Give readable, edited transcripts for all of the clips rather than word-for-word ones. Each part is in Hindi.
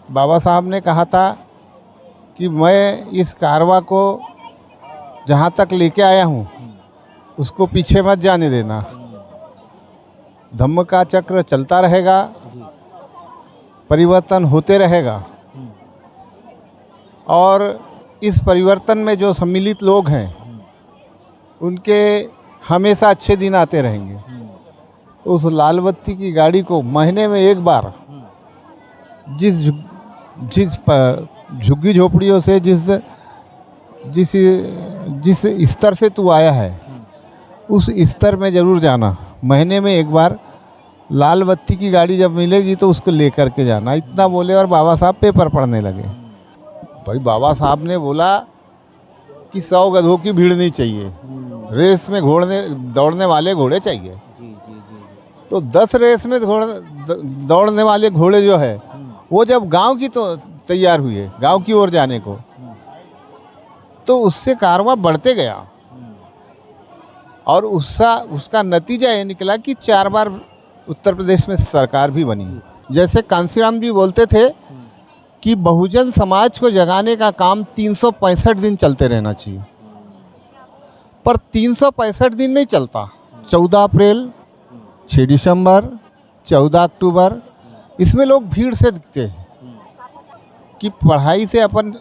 बाबा साहब ने कहा था कि मैं इस कारवां को जहाँ तक लेके आया हूँ उसको पीछे मत जाने देना। धम्म का चक्र चलता रहेगा, परिवर्तन होते रहेगा और इस परिवर्तन में जो सम्मिलित लोग हैं उनके हमेशा अच्छे दिन आते रहेंगे। उस लाल बत्ती की गाड़ी को महीने में एक बार जिस झुग्गी झोपड़ियों से जिस जिस जिस स्तर से तू आया है उस स्तर में ज़रूर जाना। महीने में एक बार लाल बत्ती की गाड़ी जब मिलेगी तो उसको लेकर के जाना। इतना बोले और बाबा साहब पेपर पढ़ने लगे। भाई बाबा साहब ने बोला कि 100 गधों की भीड़ नहीं चाहिए, रेस में दौड़ने वाले घोड़े चाहिए। तो 10 रेस में दौड़ने वाले घोड़े जो है वो जब गांव की तो तैयार हुए, गांव की ओर जाने को, तो उससे कारवां बढ़ते गया और उसका नतीजा ये निकला कि 4 बार उत्तर प्रदेश में सरकार भी बनी। जैसे कांसीराम जी बोलते थे कि बहुजन समाज को जगाने का काम 365 दिन चलते रहना चाहिए, पर 365 दिन नहीं चलता। 14 अप्रैल, 6 दिसंबर, 14 अक्टूबर, इसमें लोग भीड़ से दिखते हैं कि पढ़ाई से अपन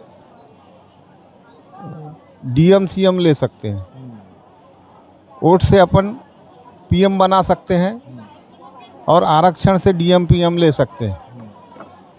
डीएम सीएम ले सकते हैं, वोट से अपन पीएम बना सकते हैं और आरक्षण से डीएम पीएम ले सकते हैं।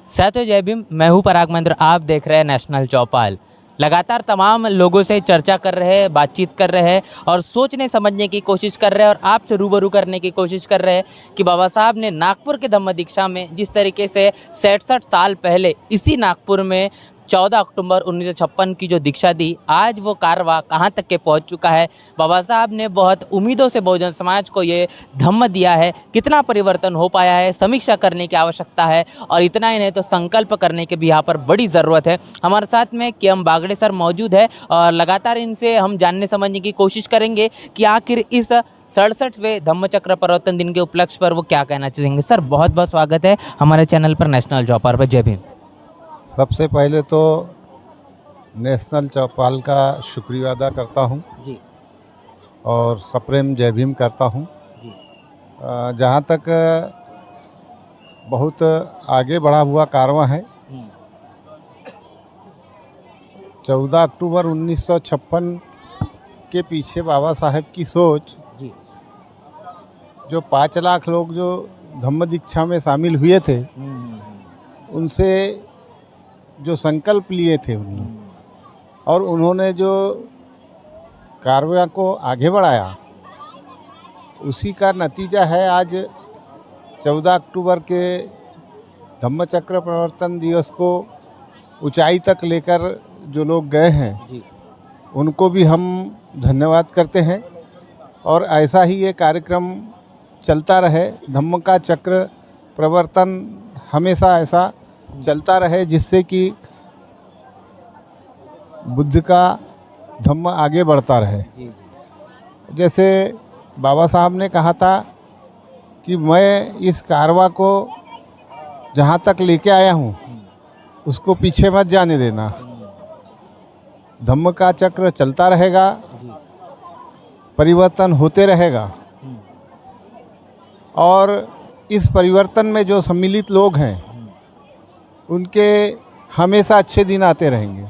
साथियों जय भीम, मैं हूँ पराग महेंद्र। आप देख रहे हैं नेशनल चौपाल। लगातार तमाम लोगों से चर्चा कर रहे हैं, बातचीत कर रहे हैं और सोचने समझने की कोशिश कर रहे हैं और आपसे रूबरू करने की कोशिश कर रहे हैं कि बाबा साहब ने नागपुर के धम्म दीक्षा में जिस तरीके से 67 साल पहले इसी नागपुर में 14 अक्टूबर 1956 की जो दीक्षा दी, आज वो कारवां कहाँ तक के पहुँच चुका है। बाबा साहब ने बहुत उम्मीदों से बहुजन समाज को ये धम्म दिया है, कितना परिवर्तन हो पाया है, समीक्षा करने की आवश्यकता है और इतना ही नहीं तो संकल्प करने की भी यहाँ पर बड़ी ज़रूरत है। हमारे साथ में के.एम. बागड़े सर मौजूद है और लगातार इनसे हम जानने समझने की कोशिश करेंगे कि आखिर इस 67वें धम्मचक्र परिवर्तन दिन के उपलक्ष्य पर वो क्या कहना चाहेंगे। सर बहुत बहुत स्वागत है हमारे चैनल पर नेशनल चौपाल पर। जय भीम। सबसे पहले तो नेशनल चौपाल का शुक्रिया अदा करता हूँ जी और सप्रेम जय भीम करता हूँ। जी जहाँ तक बहुत आगे बढ़ा हुआ कारवां है, 14 अक्टूबर 1956 के पीछे बाबा साहब की सोच, जी जो 5 लाख लोग जो धम्म दीक्षा में शामिल हुए थे उनसे जो संकल्प लिए थे उन्होंने और उन्होंने जो कारवां को आगे बढ़ाया, उसी का नतीजा है आज 14 अक्टूबर के धम्मचक्र परिवर्तन दिवस को ऊंचाई तक लेकर जो लोग गए हैं जी उनको भी हम धन्यवाद करते हैं और ऐसा ही ये कार्यक्रम चलता रहे। धम्म का चक्र प्रवर्तन हमेशा ऐसा चलता रहे जिससे कि बुद्ध का धम्म आगे बढ़ता रहे। जैसे बाबा साहब ने कहा था कि मैं इस कारवां को जहाँ तक लेके आया हूँ उसको पीछे मत जाने देना। धम्म का चक्र चलता रहेगा, परिवर्तन होते रहेगा और इस परिवर्तन में जो सम्मिलित लोग हैं उनके हमेशा अच्छे दिन आते रहेंगे।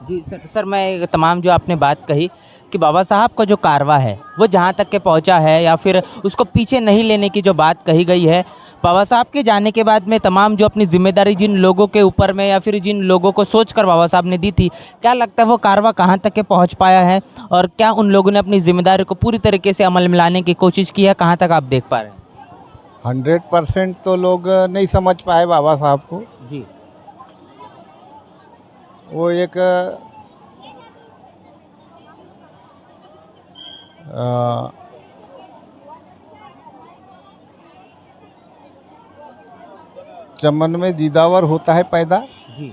जी सर मैं तमाम जो आपने बात कही कि बाबा साहब का जो कारवां है वो जहाँ तक के पहुँचा है या फिर उसको पीछे नहीं लेने की जो बात कही गई है, बाबा साहब के जाने के बाद में तमाम जो अपनी जिम्मेदारी जिन लोगों के ऊपर में या फिर जिन लोगों को सोचकर बाबा साहब ने दी थी, क्या लगता है वो कारवां कहाँ तक के पहुँच पाया है और क्या उन लोगों ने अपनी जिम्मेदारी को पूरी तरीके से अमल में लाने की कोशिश की है, कहाँ तक आप देख पा रहे हैं? 100% तो लोग नहीं समझ पाए बाबा साहब को। जी वो एक चमन में दीदावर होता है पैदा, जी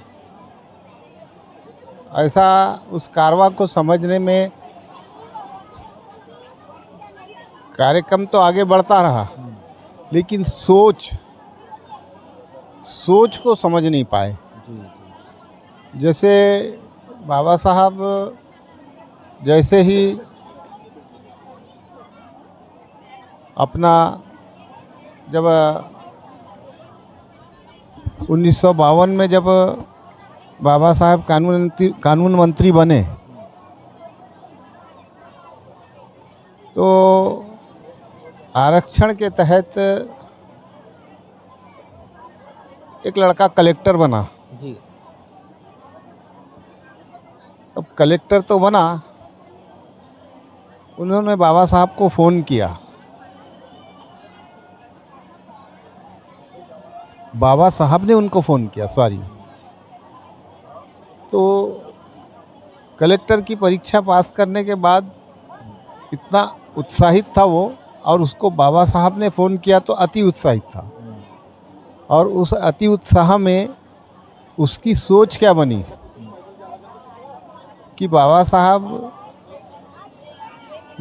ऐसा उस कारवां को समझने में कार्यक्रम तो आगे बढ़ता रहा लेकिन सोच को समझ नहीं पाए। जैसे बाबा साहब जैसे ही अपना जब 1952 में जब बाबा साहब कानून मंत्री बने तो आरक्षण के तहत एक लड़का कलेक्टर बना। जी। अब कलेक्टर तो बना, उन्होंने बाबा साहब को फ़ोन किया। बाबा साहब ने उनको फ़ोन किया, सॉरी। तो कलेक्टर की परीक्षा पास करने के बाद इतना उत्साहित था वो, और उसको बाबा साहब ने फ़ोन किया तो अति उत्साहित था। और उस अति उत्साह में उसकी सोच क्या बनी कि बाबा साहब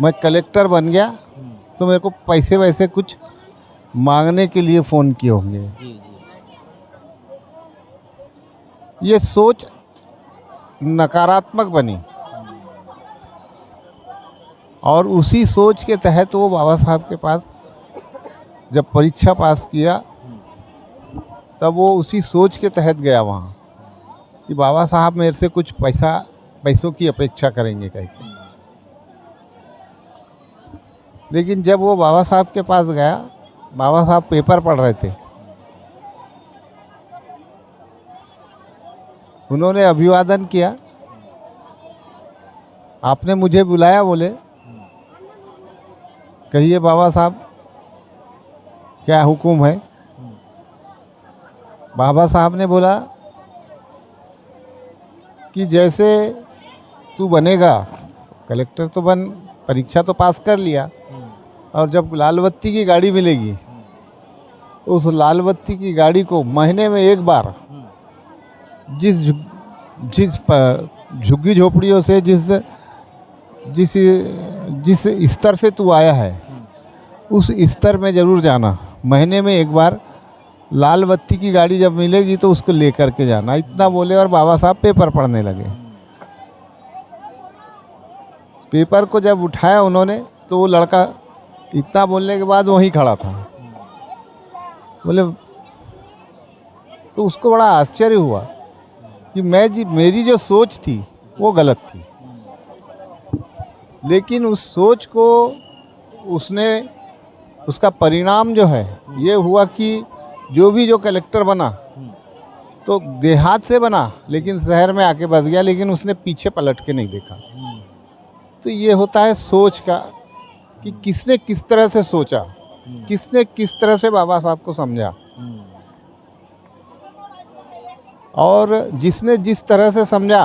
मैं कलेक्टर बन गया तो मेरे को पैसे वैसे कुछ मांगने के लिए फ़ोन किए होंगे। ये सोच नकारात्मक बनी और उसी सोच के तहत वो बाबा साहब के पास जब परीक्षा पास किया तब वो उसी सोच के तहत गया वहाँ कि बाबा साहब मेरे से कुछ पैसों की अपेक्षा करेंगे कह के। लेकिन जब वो बाबा साहब के पास गया, बाबा साहब पेपर पढ़ रहे थे, उन्होंने अभिवादन किया। आपने मुझे बुलाया, बोले कहिए बाबा साहब क्या हुक्म है। बाबा साहब ने बोला कि जैसे तू बनेगा कलेक्टर तो बन, परीक्षा तो पास कर लिया, और जब लाल बत्ती की गाड़ी मिलेगी उस लाल बत्ती की गाड़ी को महीने में एक बार जिस झुग्गी झोपड़ियों से जिस स्तर से तू आया है उस स्तर में ज़रूर जाना। महीने में एक बार लाल बत्ती की गाड़ी जब मिलेगी तो उसको लेकर के जाना। इतना बोले और बाबा साहब पेपर पढ़ने लगे। पेपर को जब उठाया उन्होंने तो वो लड़का इतना बोलने के बाद वहीं खड़ा था। बोले तो उसको बड़ा आश्चर्य हुआ कि मेरी जो सोच थी वो गलत थी, लेकिन उस सोच को उसका परिणाम जो है ये हुआ कि जो कलेक्टर बना तो देहात से बना लेकिन शहर में आके बस गया, लेकिन उसने पीछे पलट के नहीं देखा। तो ये होता है सोच का कि किसने किस तरह से सोचा, किसने किस तरह से बाबा साहब को समझा, और जिसने जिस तरह से समझा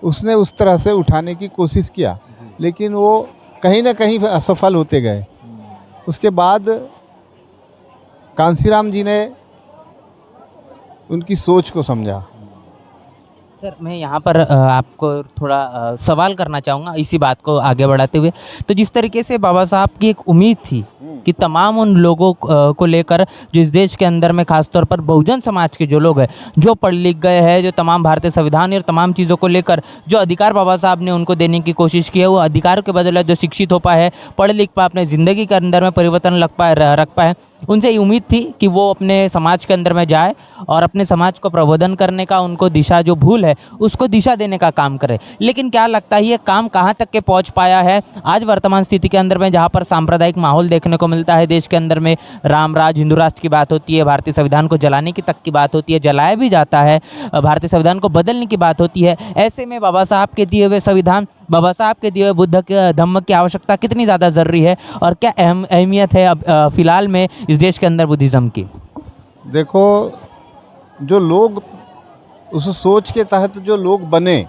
उसने उस तरह से उठाने की कोशिश किया, लेकिन वो कहीं ना कहीं असफल होते गए। उसके बाद कांसीराम जी ने उनकी सोच को समझा। सर मैं यहाँ पर आपको थोड़ा सवाल करना चाहूँगा इसी बात को आगे बढ़ाते हुए। तो जिस तरीके से बाबा साहब की एक उम्मीद थी कि तमाम उन लोगों को लेकर जो इस देश के अंदर में खासतौर पर बहुजन समाज के जो लोग हैं, जो पढ़ लिख गए हैं, जो तमाम भारतीय संविधान और तमाम चीज़ों को लेकर जो अधिकार बाबा साहब ने उनको देने की कोशिश की है, वो अधिकार के बदले जो शिक्षित हो पाए, पढ़ लिख पाए, अपने ज़िंदगी के अंदर में परिवर्तन रख पाए, उनसे ये उम्मीद थी कि वो अपने समाज के अंदर में जाए और अपने समाज को प्रबोधन करने का, उनको दिशा जो भूल है उसको दिशा देने का काम करे। लेकिन क्या लगता है ये काम कहाँ तक के पहुँच पाया है आज वर्तमान स्थिति के अंदर में, जहाँ पर सांप्रदायिक माहौल देखने को मिलता है देश के अंदर में। राम राज हिंदू राष्ट्र की बात होती है, भारतीय संविधान को जलाने की तक की बात होती है, जलाया भी जाता है, भारतीय संविधान को बदलने की बात होती है। ऐसे में बाबा साहब के दिए हुए संविधान, बाबा साहब के दिए हुए बुद्ध के धम्म की आवश्यकता कितनी ज़्यादा ज़रूरी है और क्या अहमियत है अब फिलहाल में इस देश के अंदर बुद्धिज़्म की? देखो, जो लोग उस सोच के तहत जो लोग बने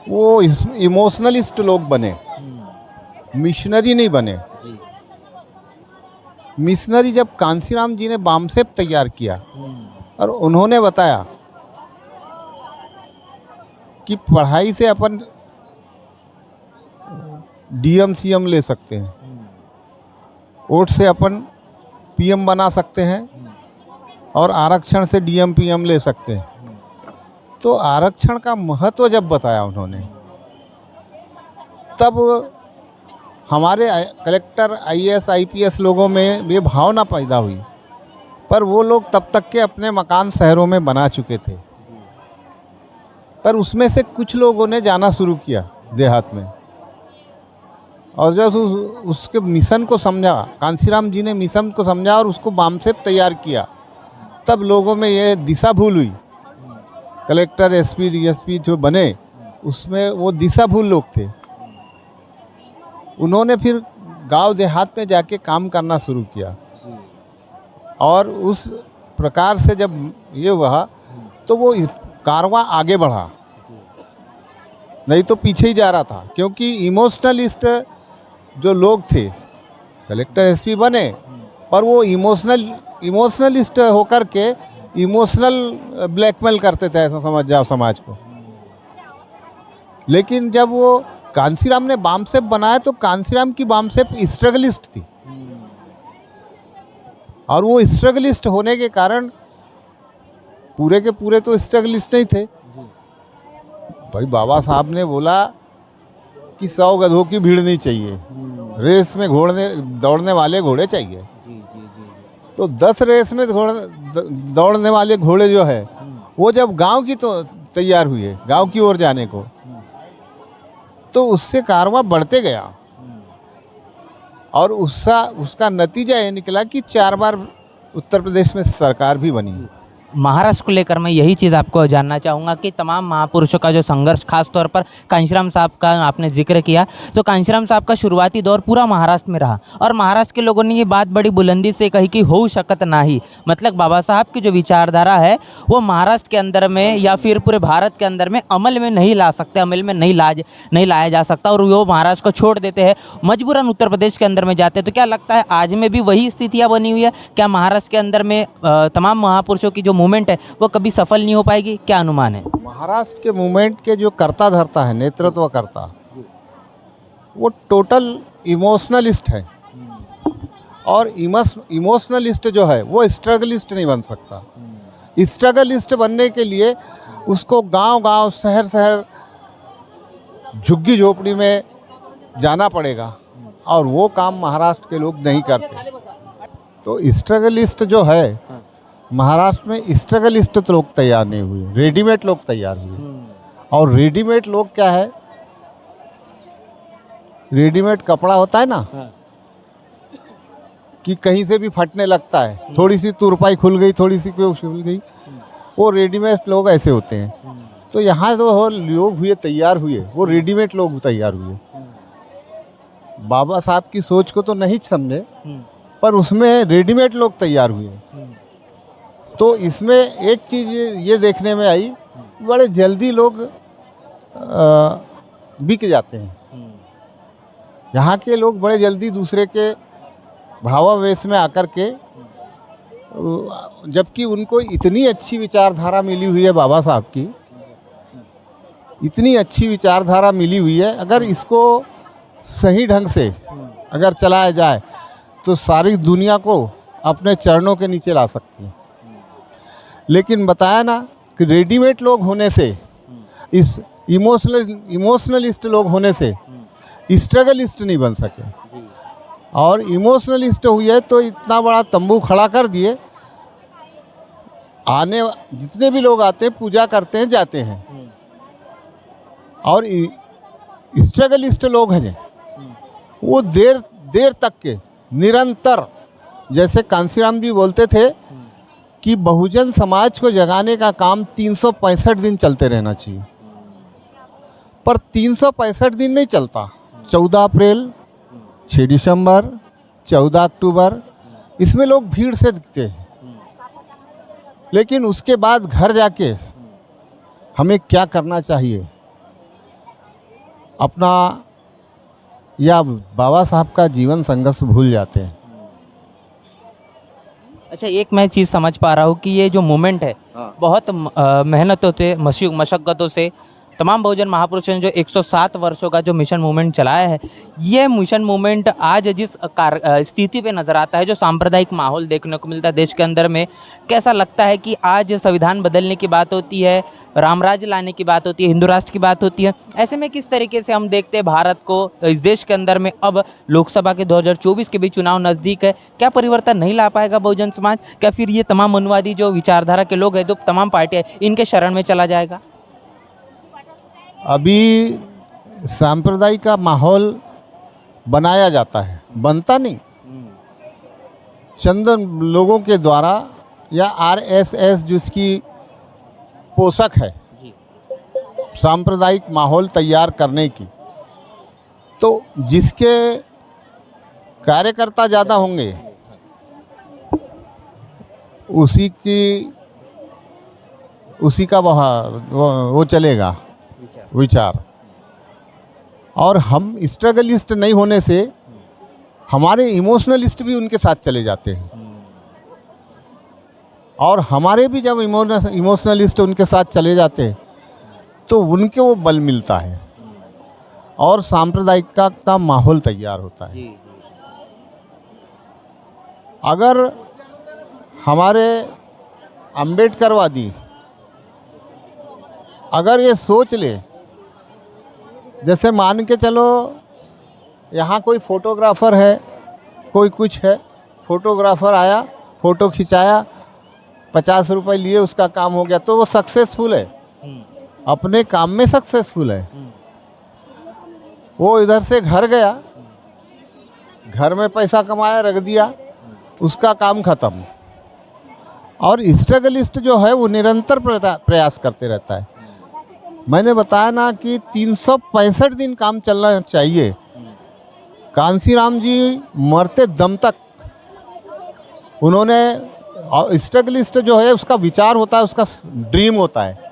वो इमोशनलिस्ट लोग बने, मिशनरी नहीं बने। मिशनरी जब कांसीराम जी ने बामसेप तैयार किया और उन्होंने बताया कि पढ़ाई से अपन डीएम सीएम ले सकते हैं, वोट से अपन पीएम बना सकते हैं, और आरक्षण से डीएम पीएम ले सकते हैं। तो आरक्षण का महत्व जब बताया उन्होंने, तब हमारे कलेक्टर आईएएस आईपीएस लोगों में ये भावना पैदा हुई। पर वो लोग तब तक के अपने मकान शहरों में बना चुके थे, पर उसमें से कुछ लोगों ने जाना शुरू किया देहात में। और जब उसके मिशन को समझा, कांसीराम जी ने मिशन को समझा और उसको बामसेप तैयार किया, तब लोगों में ये दिशा भूल हुई। कलेक्टर एसपी डीएसपी जो बने, उसमें वो दिशा भूल लोग थे। उन्होंने फिर गांव देहात में जाके काम करना शुरू किया, और उस प्रकार से जब ये हुआ तो वो कारवां आगे बढ़ा, नहीं तो पीछे ही जा रहा था। क्योंकि इमोशनलिस्ट जो लोग थे, कलेक्टर एसपी बने, पर वो इमोशनलिस्ट होकर के इमोशनल ब्लैकमेल करते थे, ऐसा समझ जाओ समाज को। लेकिन जब वो कांसीराम ने बामसेप बनाया तो कांसीराम की बामसेप स्ट्रगलिस्ट थी, और वो स्ट्रगलिस्ट होने के कारण पूरे के पूरे तो स्ट्रगलिस्ट नहीं थे भाई। बाबा साहब ने बोला कि 100 गधों की भीड़ नहीं चाहिए, रेस में दौड़ने वाले घोड़े चाहिए। तो 10 रेस में दौड़ने वाले घोड़े जो है, वो जब गांव की तो तैयार हुए, गांव की ओर जाने को, तो उससे कारवां बढ़ते गया। और उसका नतीजा ये निकला कि 4 बार उत्तर प्रदेश में सरकार भी बनी। महाराष्ट्र को लेकर मैं यही चीज़ आपको जानना चाहूँगा कि तमाम महापुरुषों का जो संघर्ष, खास तौर पर कांशीराम साहब का आपने जिक्र किया, तो कांशीराम साहब का शुरुआती दौर पूरा महाराष्ट्र में रहा, और महाराष्ट्र के लोगों ने ये बात बड़ी बुलंदी से कही कि हो शकत नाही। मतलब बाबा साहब की जो विचारधारा है वो महाराष्ट्र के अंदर में या फिर पूरे भारत के अंदर में अमल में नहीं ला सकते, अमल में नहीं लाया जा सकता, और वो महाराष्ट्र को छोड़ देते हैं, मजबूरन उत्तर प्रदेश के अंदर में जाते हैं। तो क्या लगता है आज में भी वही स्थितियाँ बनी हुई है? क्या महाराष्ट्र के अंदर में तमाम महापुरुषों की जो मूवमेंट है वो कभी सफल नहीं हो पाएगी? क्या अनुमान है? महाराष्ट्र के मूवमेंट के जो कर्ता धर्ता है, नेतृत्व करता, वो टोटल इमोशनलिस्ट है। और इमोशनलिस्ट जो है वो स्ट्रगलिस्ट नहीं बन सकता। स्ट्रगलिस्ट बनने के लिए उसको गांव-गांव, शहर-शहर, झुग्गी झोपड़ी में जाना पड़ेगा, और वो काम महाराष्ट्र के लोग नहीं करते। तो स्ट्रगलिस्ट जो है, महाराष्ट्र में स्ट्रगलिस्ट तो लोग तैयार नहीं हुए, रेडीमेड लोग तैयार हुए। और रेडीमेड लोग क्या है, रेडीमेड कपड़ा होता है ना, कि कहीं से भी फटने लगता है, थोड़ी सी तुरपाई खुल गई, थोड़ी सी कोई खुल गई, वो रेडीमेड लोग ऐसे होते हैं। तो यहाँ जो लोग हुए, तैयार हुए, वो रेडीमेड लोग तैयार हुए। बाबा साहब की सोच को तो नहीं समझे, पर उसमें रेडीमेड लोग तैयार हुए। तो इसमें एक चीज़ ये देखने में आई, बड़े जल्दी लोग बिक जाते हैं। यहाँ के लोग बड़े जल्दी दूसरे के भावावेश में आकर के, जबकि उनको इतनी अच्छी विचारधारा मिली हुई है, बाबा साहब की इतनी अच्छी विचारधारा मिली हुई है, अगर इसको सही ढंग से अगर चलाया जाए तो सारी दुनिया को अपने चरणों के नीचे ला सकती है। लेकिन बताया ना कि रेडीमेड लोग होने से, इस इमोशनलिस्ट लोग होने से स्ट्रगलिस्ट नहीं बन सके, और इमोशनलिस्ट हुए तो इतना बड़ा तंबू खड़ा कर दिए, आने जितने भी लोग आते हैं पूजा करते हैं, जाते हैं। और स्ट्रगलिस्ट लोग हैं वो देर तक के निरंतर, जैसे कांसीराम जी बोलते थे कि बहुजन समाज को जगाने का काम 365 दिन चलते रहना चाहिए, पर 365 दिन नहीं चलता। 14 अप्रैल, 6 दिसंबर, 14 अक्टूबर, इसमें लोग भीड़ से दिखते हैं। लेकिन उसके बाद घर जाके हमें क्या करना चाहिए, अपना या बाबा साहब का जीवन संघर्ष भूल जाते हैं। अच्छा, एक मैं चीज़ समझ पा रहा हूँ कि ये जो मूवमेंट है बहुत मेहनतों से, मशक्क़तों से तमाम बहुजन महापुरुषों ने जो 107 वर्षों का जो मिशन मूवमेंट चलाया है, ये मिशन मूवमेंट आज जिस स्थिति पे नज़र आता है, जो सांप्रदायिक माहौल देखने को मिलता है देश के अंदर में, कैसा लगता है कि आज संविधान बदलने की बात होती है, रामराज्य लाने की बात होती है, हिंदू राष्ट्र की बात होती है, ऐसे में किस तरीके से हम देखते हैं भारत को इस देश के अंदर में अब लोकसभा के 2024 के भी चुनाव नज़दीक है, क्या परिवर्तन नहीं ला पाएगा बहुजन समाज? क्या फिर ये तमाम मनुवादी जो विचारधारा के लोग हैं, जो तमाम पार्टियाँ, इनके शरण में चला जाएगा? अभी सांप्रदायिक का माहौल बनाया जाता है, बनता नहीं। चंद लोगों के द्वारा या आरएसएस जिसकी पोषक है सांप्रदायिक माहौल तैयार करने की, तो जिसके कार्यकर्ता ज़्यादा होंगे उसी का वो चलेगा विचार। और हम स्ट्रगलिस्ट नहीं होने से हमारे इमोशनलिस्ट भी उनके साथ चले जाते हैं, और हमारे भी जब इमोशनलिस्ट उनके साथ चले जाते हैं तो उनके वो बल मिलता है और सांप्रदायिकता का माहौल तैयार होता है। अगर हमारे अम्बेडकरवादी अगर ये सोच ले, जैसे मान के चलो यहाँ कोई फोटोग्राफ़र है, कोई कुछ है, फोटोग्राफ़र आया, फ़ोटो खिंचाया, 50 रुपए लिए, उसका काम हो गया, तो वो सक्सेसफुल है, अपने काम में सक्सेसफुल है। वो इधर से घर गया, घर में पैसा कमाया, रख दिया, उसका काम ख़त्म। और स्ट्रगलिस्ट जो है वो निरंतर प्रयास करते रहता है। मैंने बताया ना कि 365 दिन काम चलना चाहिए। कांसीराम जी मरते दम तक उन्होंने, स्ट्रगलिस्ट जो है उसका विचार होता है, उसका ड्रीम होता है।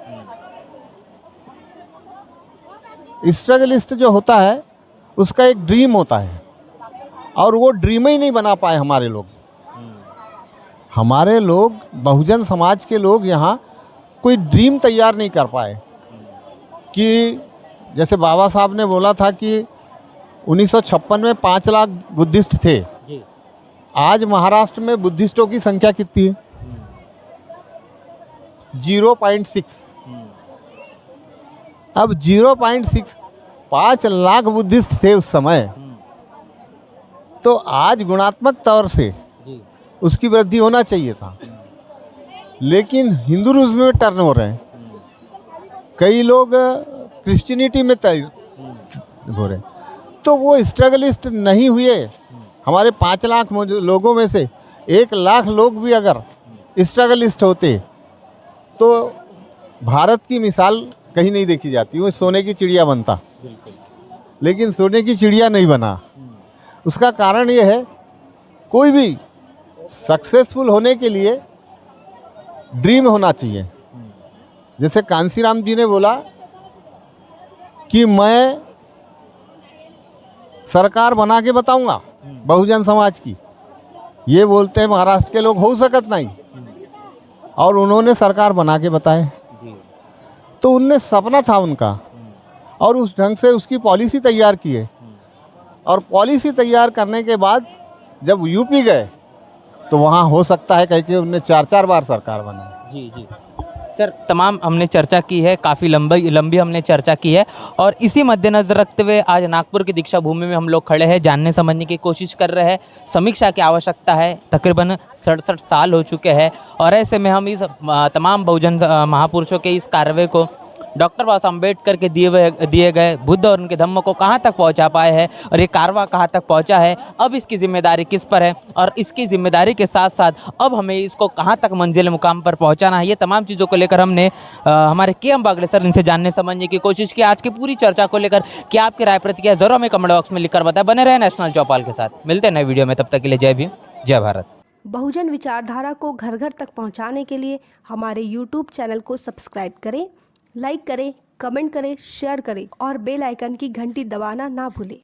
स्ट्रगलिस्ट जो होता है उसका एक ड्रीम होता है, और वो ड्रीम ही नहीं बना पाए हमारे लोग। हमारे लोग, बहुजन समाज के लोग यहाँ कोई ड्रीम तैयार नहीं कर पाए कि जैसे बाबा साहब ने बोला था कि 1956 में 5 लाख बुद्धिस्ट थे। आज महाराष्ट्र में बुद्धिस्टों की संख्या कितनी है? 0.6। अब 0.6, 5 लाख बुद्धिस्ट थे उस समय, तो आज गुणात्मक तौर से उसकी वृद्धि होना चाहिए था, लेकिन हिंदुइज्म में टर्न हो रहे हैं, कई लोग क्रिश्चियनिटी में हो रहे हैं। तो वो स्ट्रगलिस्ट नहीं हुए। हमारे 5 लाख लोगों में से 1 लाख लोग भी अगर स्ट्रगलिस्ट होते तो भारत की मिसाल कहीं नहीं देखी जाती। वो सोने की चिड़िया बनता, लेकिन सोने की चिड़िया नहीं बना। उसका कारण ये है, कोई भी सक्सेसफुल होने के लिए ड्रीम होना चाहिए। जैसे कांसीराम जी ने बोला कि मैं सरकार बना के बताऊंगा बहुजन समाज की, ये बोलते हैं महाराष्ट्र के लोग, हो सकत नहीं, और उन्होंने सरकार बना के बताए। तो उनने सपना था उनका, और उस ढंग से उसकी पॉलिसी तैयार की है। और पॉलिसी तैयार करने के बाद जब यूपी गए तो वहाँ हो सकता है कह के उनने 4-4 बार सरकार बनाई। जी सर, तमाम हमने चर्चा की है, काफ़ी लंबी हमने चर्चा की है, और इसी मद्देनज़र रखते हुए आज नागपुर की दीक्षा भूमि में हम लोग खड़े हैं, जानने समझने की कोशिश कर रहे हैं। समीक्षा की आवश्यकता है, तकरीबन 67 साल हो चुके हैं, और ऐसे में हम इस तमाम बहुजन महापुरुषों के इस कार्रवाई को डॉक्टर बाबा साहब अम्बेडकर के दिए गए बुद्ध और उनके धम्म को कहाँ तक पहुँचा पाए हैं, और ये कारवा कहाँ तक पहुँचा है, अब इसकी जिम्मेदारी किस पर है, और इसकी जिम्मेदारी के साथ साथ अब हमें इसको कहाँ तक मंजिल मुकाम पर पहुँचाना है, ये तमाम चीज़ों को लेकर हमने हमारे के.एम. बागले सर, इनसे जानने समझने की कोशिश की। आज की पूरी चर्चा को लेकर क्या आपकी राय प्रतिक्रिया ज़रूर हमें कमेंट बॉक्स में लिखकर बताएं। बने रहे नेशनल चौपाल के साथ, मिलते हैं नए वीडियो में, तब तक के लिए जय भीम, जय भारत। बहुजन विचारधारा को घर घर तक पहुंचाने के लिए हमारे YouTube चैनल को सब्सक्राइब करें, लाइक करें, कमेंट करें, शेयर करें और बेल आइकन की घंटी दबाना ना भूलें।